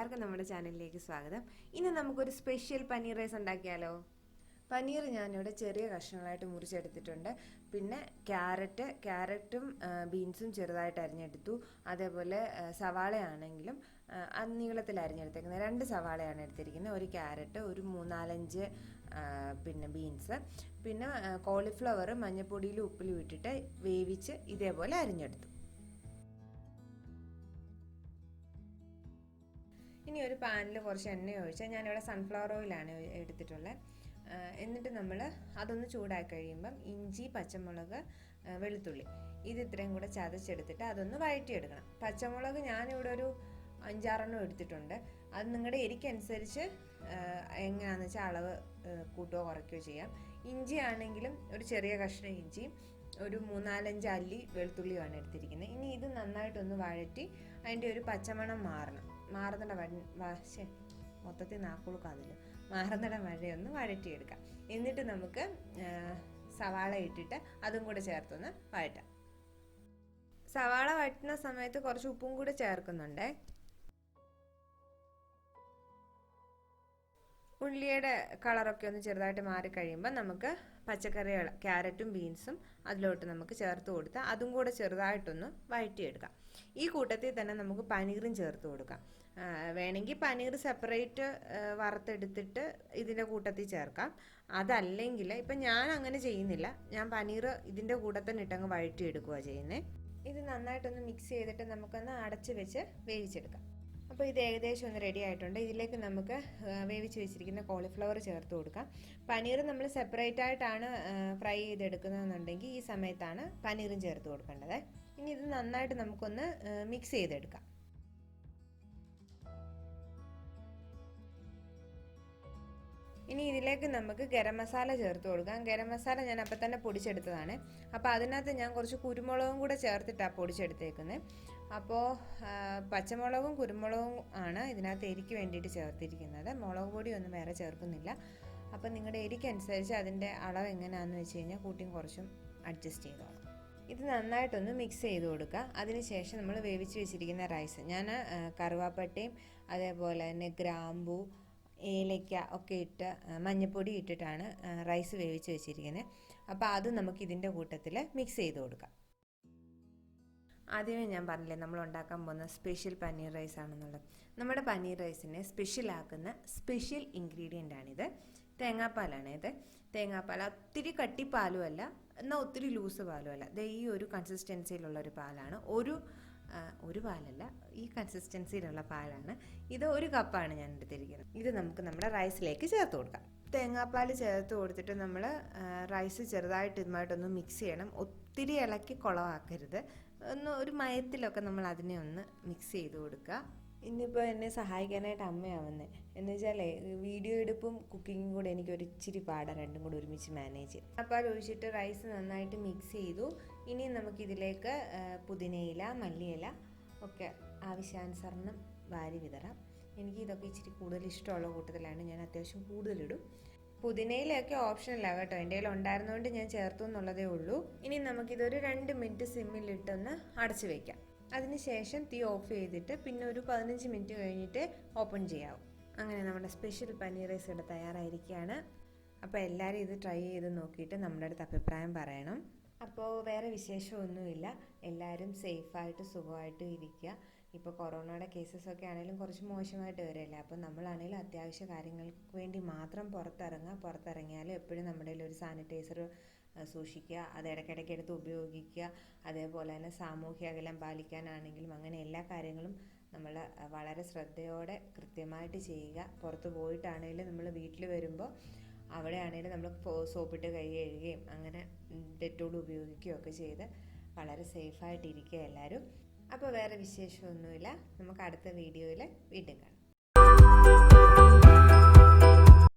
എല്ലാവർക്കും നമ്മുടെ ചാനലിലേക്ക് സ്വാഗതം. ഇന്ന് നമുക്കൊരു സ്പെഷ്യൽ പനീർ റൈസ് ഉണ്ടാക്കിയാലോ? പനീർ ഞാനിവിടെ ചെറിയ കഷ്ണങ്ങളായിട്ട് മുറിച്ചെടുത്തിട്ടുണ്ട്. പിന്നെ ക്യാരറ്റും ബീൻസും ചെറുതായിട്ട് അരിഞ്ഞെടുത്തു. അതേപോലെ സവാളയാണെങ്കിലും നീളത്തിൽ അരിഞ്ഞെടുത്തേക്കുന്നത് 2 സവാളയാണ് എടുത്തിരിക്കുന്നത്. ഒരു ക്യാരറ്റ്, ഒരു 3-4 പിന്നെ ബീൻസ്, പിന്നെ കോളിഫ്ലവർ മഞ്ഞൾപ്പൊടിയിലും ഉപ്പിലും ഇട്ടിട്ട് വേവിച്ച് ഇതേപോലെ അരിഞ്ഞെടുത്തു. ഇനി ഒരു പാനിൽ കുറച്ച് എണ്ണ ഒഴിച്ചാൽ ഞാനിവിടെ സൺഫ്ലവർ ഓയിലാണ് എടുത്തിട്ടുള്ളത്. എന്നിട്ട് നമ്മൾ അതൊന്ന് ചൂടാക്കി കഴിയുമ്പം ഇഞ്ചി, പച്ചമുളക്, വെളുത്തുള്ളി ഇത് ഇത്രയും കൂടെ ചതച്ചെടുത്തിട്ട് അതൊന്ന് വഴറ്റിയെടുക്കണം. പച്ചമുളക് ഞാനിവിടെ ഒരു 5-6 എടുത്തിട്ടുണ്ട്. അത് നിങ്ങളുടെ എരിക്കനുസരിച്ച് എങ്ങനെയാണെന്ന് വെച്ചാൽ അളവ് കൂട്ടുകയോ കുറയ്ക്കുകയോ ചെയ്യാം. ഇഞ്ചി ആണെങ്കിലും ഒരു ചെറിയ കഷ്ണം ഇഞ്ചിയും ഒരു 3-4 അല്ലി വെളുത്തുള്ളിയുമാണ് എടുത്തിരിക്കുന്നത്. ഇനി ഇത് നന്നായിട്ടൊന്ന് വഴറ്റി അതിൻ്റെ ഒരു പച്ചമണം മൊത്തത്തിൽ നാക്കുളുക്കാതില്ല മാറുന്നിടം വരെ ഒന്ന് വഴറ്റിയെടുക്കാം. എന്നിട്ട് നമുക്ക് സവാള ഇട്ടിട്ട് അതും കൂടെ ചേർത്തൊന്ന് വഴറ്റാം. സവാള വഴറ്റുന്ന സമയത്ത് കുറച്ച് ഉപ്പും കൂടെ ചേർക്കുന്നുണ്ടേ. ഉള്ളിയുടെ കളറൊക്കെ ഒന്ന് ചെറുതായിട്ട് മാറിക്കഴിയുമ്പോൾ നമുക്ക് പച്ചക്കറികൾ ക്യാരറ്റും ബീൻസും അതിലോട്ട് നമുക്ക് ചേർത്ത് കൊടുത്താൽ അതും കൂടെ ചെറുതായിട്ടൊന്ന് വഴറ്റിയെടുക്കാം. ഈ കൂട്ടത്തിൽ തന്നെ നമുക്ക് പനീറും ചേർത്ത് കൊടുക്കാം. വേണമെങ്കിൽ പനീർ സെപ്പറേറ്റ് വറുത്തെടുത്തിട്ട് ഇതിൻ്റെ കൂട്ടത്തിൽ ചേർക്കാം. അതല്ലെങ്കിൽ ഇപ്പം ഞാൻ അങ്ങനെ ചെയ്യുന്നില്ല. ഞാൻ പനീർ ഇതിൻ്റെ കൂട്ടത്തിൽ തന്നെ ഇട്ടങ്ങ് വഴറ്റിയെടുക്കുക ചെയ്യുന്നത്. ഇത് നന്നായിട്ടൊന്ന് മിക്സ് ചെയ്തിട്ട് നമുക്കൊന്ന് അടച്ച് വെച്ച് വേവിച്ചെടുക്കാം. അപ്പോൾ ഇത് ഏകദേശം ഒന്ന് റെഡി ആയിട്ടുണ്ട്. ഇതിലേക്ക് നമുക്ക് വേവിച്ച് വെച്ചിരിക്കുന്ന കോളിഫ്ലവർ ചേർത്ത് കൊടുക്കാം. പനീർ നമ്മൾ സെപ്പറേറ്റ് ആയിട്ടാണ് ഫ്രൈ ചെയ്തെടുക്കുന്നതെന്നുണ്ടെങ്കിൽ ഈ സമയത്താണ് പനീറും ചേർത്ത് കൊടുക്കേണ്ടത്. ഇനി ഇത് നന്നായിട്ട് നമുക്കൊന്ന് മിക്സ് ചെയ്തെടുക്കാം. ഇനി ഇതിലേക്ക് നമുക്ക് ഗരം മസാല ചേർത്ത് കൊടുക്കാം. ഗരം മസാല ഞാൻ അപ്പം തന്നെ പൊടിച്ചെടുത്തതാണ്. അപ്പോൾ അതിനകത്ത് ഞാൻ കുറച്ച് കുരുമുളകും കൂടെ ചേർത്തിട്ടാണ് പൊടിച്ചെടുത്തേക്കുന്നത്. അപ്പോൾ പച്ചമുളകും കുരുമുളകും ആണ് ഇതിനകത്ത് എരിക്ക് വേണ്ടിയിട്ട് ചേർത്തിരിക്കുന്നത്. മുളക് പൊടിയൊന്നും വേറെ ചേർക്കുന്നില്ല. അപ്പോൾ നിങ്ങളുടെ എരിക്കനുസരിച്ച് അതിൻ്റെ അളവ് എങ്ങനെയാണെന്ന് വെച്ച് കഴിഞ്ഞാൽ കൂട്ടിയും കുറച്ചും അഡ്ജസ്റ്റ് ചെയ്തോളാം. ഇത് നന്നായിട്ടൊന്ന് മിക്സ് ചെയ്ത് കൊടുക്കുക. അതിനുശേഷം നമ്മൾ വേവിച്ച് വെച്ചിരിക്കുന്ന റൈസ്, ഞാൻ കറുവാപ്പട്ടയും അതേപോലെ തന്നെ ഗ്രാമ്പൂ, ഏലയ്ക്ക ഒക്കെ ഇട്ട് മഞ്ഞൾപ്പൊടി ഇട്ടിട്ടാണ് റൈസ് വേവിച്ച് വെച്ചിരിക്കുന്നത്. അപ്പോൾ അത് നമുക്ക് ഇതിൻ്റെ കൂട്ടത്തിൽ മിക്സ് ചെയ്ത് കൊടുക്കാം. ആദ്യമേ ഞാൻ പറഞ്ഞില്ലേ നമ്മൾ ഉണ്ടാക്കാൻ പോകുന്ന സ്പെഷ്യൽ പനീർ റൈസ് ആണെന്നുള്ളത്. നമ്മുടെ പനീർ റൈസിനെ സ്പെഷ്യലാക്കുന്ന സ്പെഷ്യൽ ഇൻഗ്രീഡിയൻ്റ് ആണിത്. തേങ്ങാപ്പാലാണ് ഇത്. തേങ്ങാപ്പാൽ ഒത്തിരി കട്ടിപ്പാലും അല്ല, എന്നാൽ ഒത്തിരി ലൂസ് പാലും അല്ല. ഈ ഒരു കൺസിസ്റ്റൻസിയിലുള്ള ഒരു പാലാണ്. ഒരു പാലല്ല, ഈ കൺസിസ്റ്റൻസിയിലുള്ള പാലാണ് ഇത്. 1 കപ്പാണ് ഞാൻ എടുത്തിരിക്കുന്നത്. ഇത് നമുക്ക് നമ്മുടെ റൈസിലേക്ക് ചേർത്ത് കൊടുക്കാം. തേങ്ങാപ്പാൽ ചേർത്ത് കൊടുത്തിട്ട് നമ്മൾ റൈസ് ചെറുതായിട്ട് ഇതുമായിട്ടൊന്ന് മിക്സ് ചെയ്യണം. ഒത്തിരി ഇളക്കി കുളമാക്കരുത്. ഒരു മയത്തിലൊക്കെ നമ്മൾ അതിനെ ഒന്ന് മിക്സ് ചെയ്ത് കൊടുക്കുക. ഇന്നിപ്പോൾ എന്നെ സഹായിക്കാനായിട്ട് അമ്മയാവുന്നത് എന്ന് വെച്ചാൽ വീഡിയോ എടുപ്പും കുക്കിങ്ങും കൂടെ എനിക്ക് ഒരു ഇച്ചിരി പാടാണ്, രണ്ടും കൂടെ ഒരുമിച്ച് മാനേജ് ചെയ്യും. അപ്പോൾ ഒഴിച്ചിട്ട് റൈസ് നന്നായിട്ട് മിക്സ് ചെയ്തു. ഇനി നമുക്കിതിലേക്ക് പുതിനയില, മല്ലിയില ഒക്കെ ആവശ്യാനുസരണം വാരി വിതറാം. എനിക്ക് ഇതൊക്കെ ഇച്ചിരി കൂടുതൽ ഇഷ്ടമുള്ള കൂട്ടത്തിലാണ്, ഞാൻ അത്യാവശ്യം കൂടുതലിടും. പുതിനയിലൊക്കെ ഓപ്ഷനല്ല കേട്ടോ, എൻ്റെ കയ്യിൽ ഉണ്ടായിരുന്നതുകൊണ്ട് ഞാൻ ചേർത്തു എന്നുള്ളതേ ഉള്ളൂ. ഇനി നമുക്കിതൊരു 2 മിനിറ്റ് സിമ്മിലിട്ടൊന്ന് അടച്ചു വയ്ക്കാം. അതിനുശേഷം തീ ഓഫ് ചെയ്തിട്ട് പിന്നെ ഒരു 15 മിനിറ്റ് കഴിഞ്ഞിട്ട് ഓപ്പൺ ചെയ്യാവും. അങ്ങനെ നമ്മുടെ സ്പെഷ്യൽ പനീർ റൈസ് ഇവിടെ തയ്യാറായിരിക്കുകയാണ്. അപ്പോൾ എല്ലാവരും ഇത് ട്രൈ ചെയ്ത് നോക്കിയിട്ട് നമ്മുടെ അടുത്ത് അഭിപ്രായം പറയണം. അപ്പോൾ വേറെ വിശേഷമൊന്നുമില്ല. എല്ലാവരും സേഫായിട്ട് സുഖമായിട്ട് ഇരിക്കുക. ഇപ്പോൾ കൊറോണയുടെ കേസസൊക്കെ ആണെങ്കിലും കുറച്ച് മോശമായിട്ട് വരില്ല. അപ്പോൾ നമ്മളാണെങ്കിലും അത്യാവശ്യ കാര്യങ്ങൾക്ക് വേണ്ടി മാത്രം പുറത്തിറങ്ങിയാലും എപ്പോഴും നമ്മുടെ കയ്യിൽ ഒരു സാനിറ്റൈസർ സൂക്ഷിക്കുക. അത് ഇടയ്ക്കിടയ്ക്ക് എടുത്ത് ഉപയോഗിക്കുക. അതേപോലെ തന്നെ സാമൂഹ്യ അകലം പാലിക്കാനാണെങ്കിലും അങ്ങനെ എല്ലാ കാര്യങ്ങളും നമ്മൾ വളരെ ശ്രദ്ധയോടെ കൃത്യമായിട്ട് ചെയ്യുക. പുറത്ത് പോയിട്ടാണെങ്കിലും നമ്മൾ വീട്ടിൽ വരുമ്പോൾ അവിടെ ആണെങ്കിലും നമ്മൾ സോപ്പിട്ട് കൈ കഴുകുകയും അങ്ങനെ ഡെറ്റോൾ ഉപയോഗിക്കുകയൊക്കെ ചെയ്ത് വളരെ സേഫായിട്ടിരിക്കുക എല്ലാവരും. അപ്പോൾ വേറെ വിശേഷമൊന്നുമില്ല. നമുക്ക് അടുത്ത വീഡിയോയിൽ വീണ്ടും കാണാം.